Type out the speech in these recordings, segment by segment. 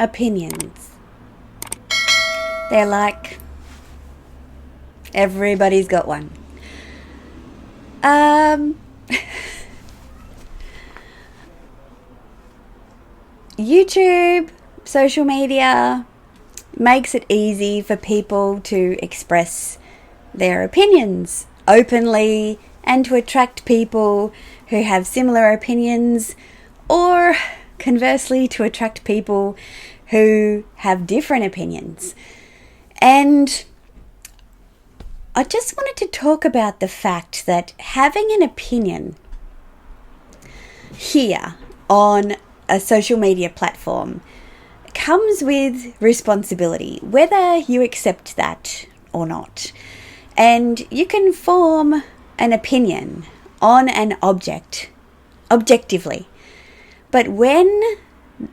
opinions. They're like, everybody's got one. YouTube, social media makes it easy for people to express their opinions openly and to attract people who have similar opinions, or conversely to attract people who have different opinions. And I just wanted to talk about the fact that having an opinion here on a social media platform comes with responsibility, whether you accept that or not. And you can form an opinion on an object objectively. But when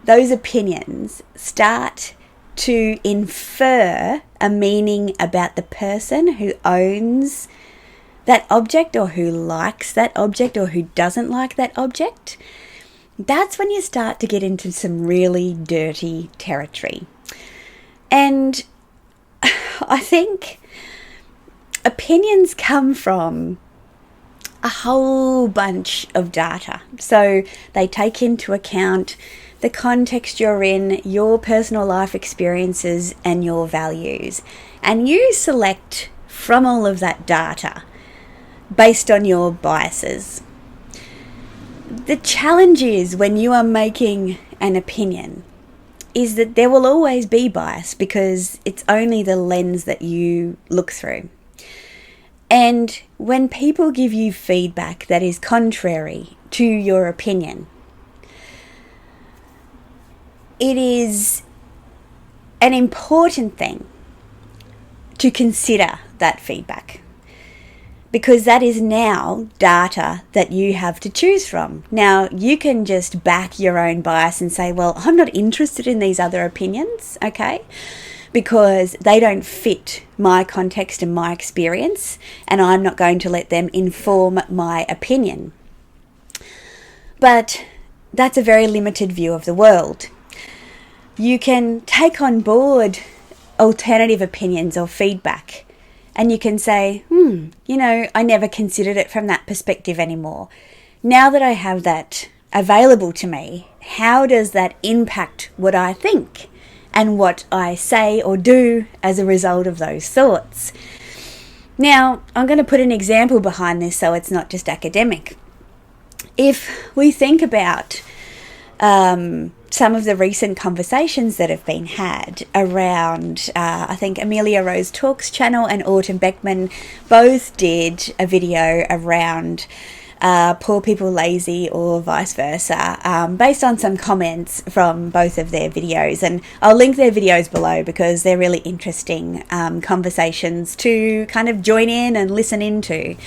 those opinions start to infer a meaning about the person who owns that object, or who likes that object, or who doesn't like that object, that's when you start to get into some really dirty territory. And I think opinions come from a whole bunch of data. So they take into account the context you're in, your personal life experiences, and your values. And you select from all of that data based on your biases. The challenge is, when you are making an opinion, is that there will always be bias, because it's only the lens that you look through. And when people give you feedback that is contrary to your opinion, it is an important thing to consider that feedback, because that is now data that you have to choose from. Now, you can just back your own bias and say, well, I'm not interested in these other opinions, okay, because they don't fit my context and my experience, and I'm not going to let them inform my opinion. But that's a very limited view of the world. You can take on board alternative opinions or feedback, and you can say, I never considered it from that perspective anymore. Now that I have that available to me, how does that impact what I think and what I say or do as a result of those thoughts? Now, I'm going to put an example behind this so it's not just academic. If we think about some of the recent conversations that have been had around, I think Amelia Rose Talks channel and Autumn Beckman both did a video around poor people lazy, or vice versa, based on some comments from both of their videos. And I'll link their videos below, because they're really interesting conversations to kind of join in and listen into.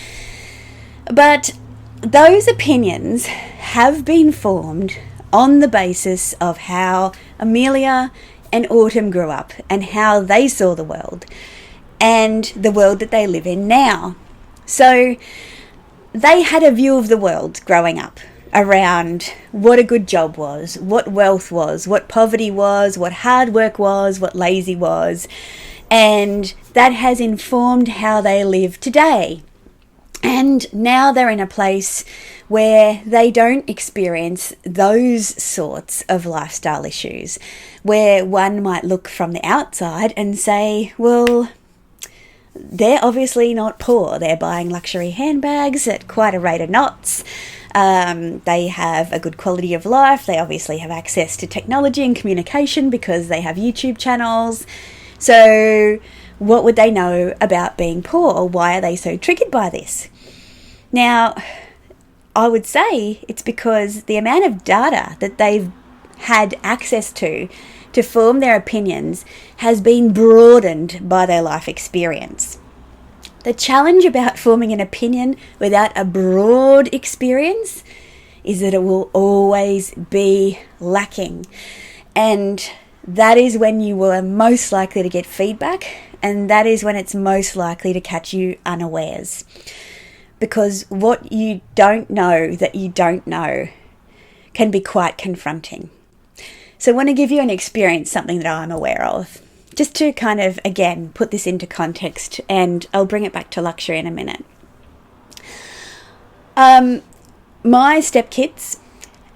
But those opinions have been formed on the basis of how Amelia and Autumn grew up, and how they saw the world, and the world that they live in now. So they had a view of the world growing up around what a good job was, what wealth was, what poverty was, what hard work was, what lazy was. And that has informed how they live today. And now they're in a place where they don't experience those sorts of lifestyle issues, where one might look from the outside and say, well, they're obviously not poor. They're buying luxury handbags at quite a rate of knots. They have a good quality of life. They obviously have access to technology and communication because they have YouTube channels. So what would they know about being poor, or why are they so triggered by this? Now, I would say it's because the amount of data that they've had access to form their opinions has been broadened by their life experience. The challenge about forming an opinion without a broad experience is that it will always be lacking. And that is when you are most likely to get feedback, and that is when it's most likely to catch you unawares. Because what you don't know that you don't know can be quite confronting. So I want to give you an experience, something that I'm aware of, just to kind of, again, put this into context, and I'll bring it back to luxury in a minute. My stepkids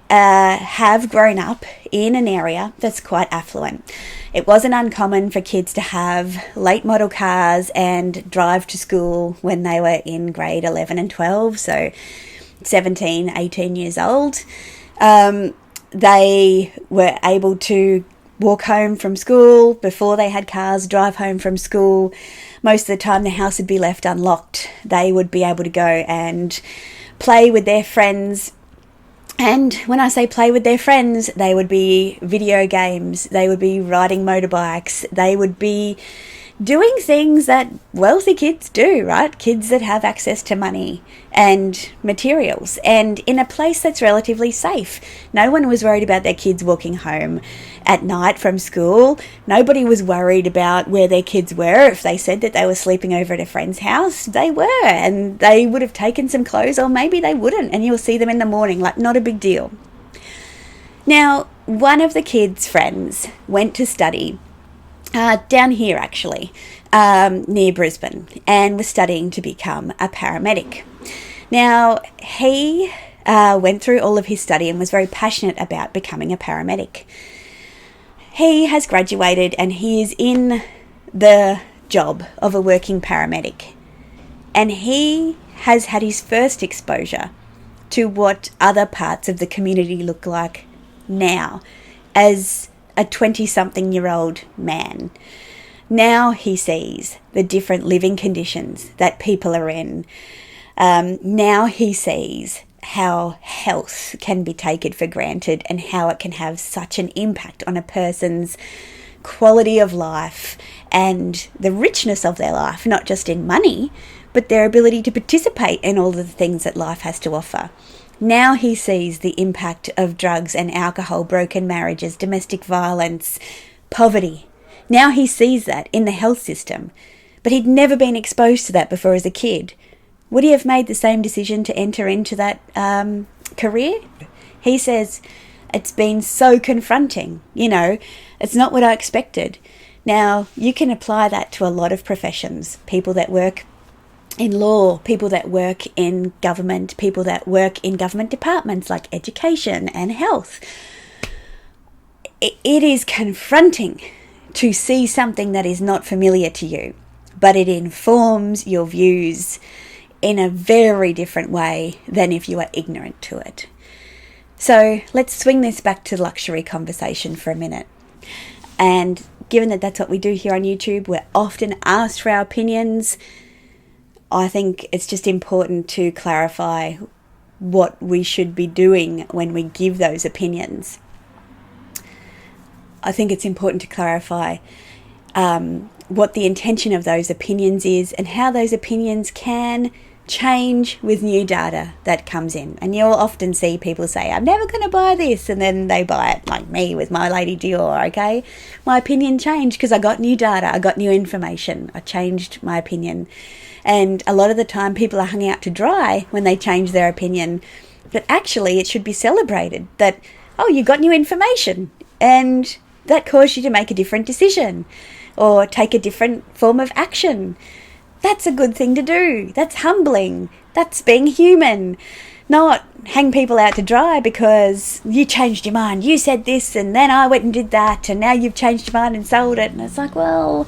have grown up in an area that's quite affluent. It wasn't uncommon for kids to have late model cars and drive to school when they were in grade 11 and 12, so 17, 18 years old. They were able to walk home from school before they had cars, drive home from school. Most of the time the house would be left unlocked. They would be able to go and play with their friends. And when I say play with their friends, they would be video games, they would be riding motorbikes, they would be doing things that wealthy kids do, right? Kids that have access to money and materials, and in a place that's relatively safe. No one was worried about their kids walking home at night from school. Nobody was worried about where their kids were. If they said that they were sleeping over at a friend's house, they were, and they would have taken some clothes, or maybe they wouldn't, and you'll see them in the morning, like not a big deal. Now, one of the kids' friends went to study down here, actually, near Brisbane, and was studying to become a paramedic. Now, he went through all of his study and was very passionate about becoming a paramedic. He has graduated and he is in the job of a working paramedic. And he has had his first exposure to what other parts of the community look like now as a 20-something-year-old man. Now he sees the different living conditions that people are in. Now he sees how health can be taken for granted and how it can have such an impact on a person's quality of life and the richness of their life, not just in money, but their ability to participate in all of the things that life has to offer. Now he sees the impact of drugs and alcohol, broken marriages, domestic violence, poverty. Now he sees that in the health system, but he'd never been exposed to that before as a kid. Would he have made the same decision to enter into that career? He says, it's been so confronting, it's not what I expected. Now, you can apply that to a lot of professions, people that work in law, people that work in government, people that work in government departments like education and health. It is confronting to see something that is not familiar to you, but it informs your views in a very different way than if you are ignorant to it. So let's swing this back to luxury conversation for a minute. And given that that's what we do here on YouTube, we're often asked for our opinions. I think it's just important to clarify what we should be doing when we give those opinions. I think it's important to clarify what the intention of those opinions is and how those opinions can change with new data that comes in. And you'll often see people say, I'm never going to buy this, and then they buy it, like me with my Lady Dior, okay? My opinion changed because I got new data, I got new information, I changed my opinion. And a lot of the time people are hung out to dry when they change their opinion. But actually it should be celebrated that, oh, you got new information and that caused you to make a different decision or take a different form of action. That's a good thing to do. That's humbling. That's being human. Not hang people out to dry because you changed your mind. You said this and then I went and did that and now you've changed your mind and sold it. And it's like, well,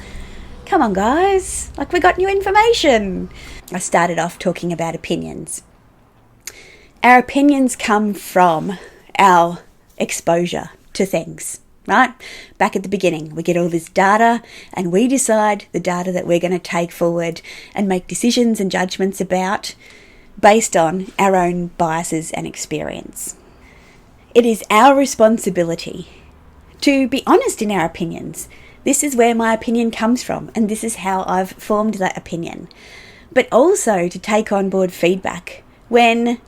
come on, guys. Like, we got new information. I started off talking about opinions. Our opinions come from our exposure to things, right? Back at the beginning, we get all this data and we decide the data that we're going to take forward and make decisions and judgments about based on our own biases and experience. It is our responsibility to be honest in our opinions. This is where my opinion comes from, and this is how I've formed that opinion. But also to take on board feedback when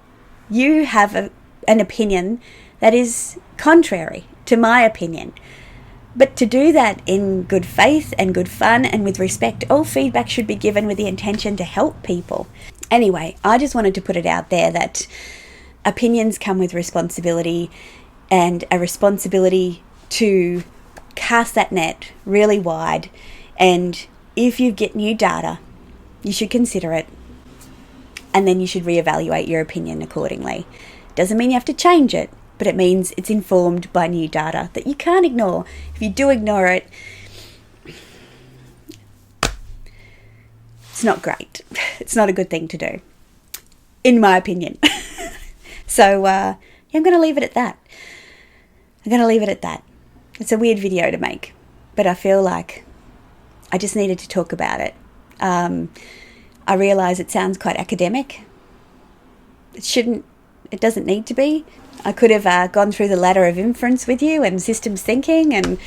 you have an opinion that is contrary to my opinion. But to do that in good faith and good fun and with respect, all feedback should be given with the intention to help people. Anyway, I just wanted to put it out there that opinions come with responsibility, and a responsibility to cast that net really wide, and if you get new data, you should consider it, and then you should reevaluate your opinion accordingly. Doesn't mean you have to change it, but it means it's informed by new data that you can't ignore. If you do ignore it, it's not great. It's not a good thing to do, in my opinion. So I'm going to leave it at that. It's a weird video to make, but I feel like I just needed to talk about it. I realise it sounds quite academic. It doesn't need to be. I could have gone through the ladder of inference with you, and systems thinking, and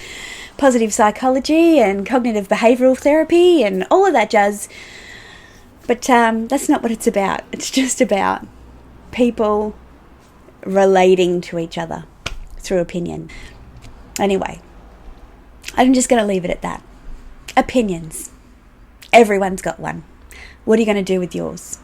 positive psychology, and cognitive behavioural therapy, and all of that jazz. But that's not what it's about. It's just about people relating to each other through opinion. Anyway, I'm just going to leave it at that. Opinions. Everyone's got one. What are you going to do with yours?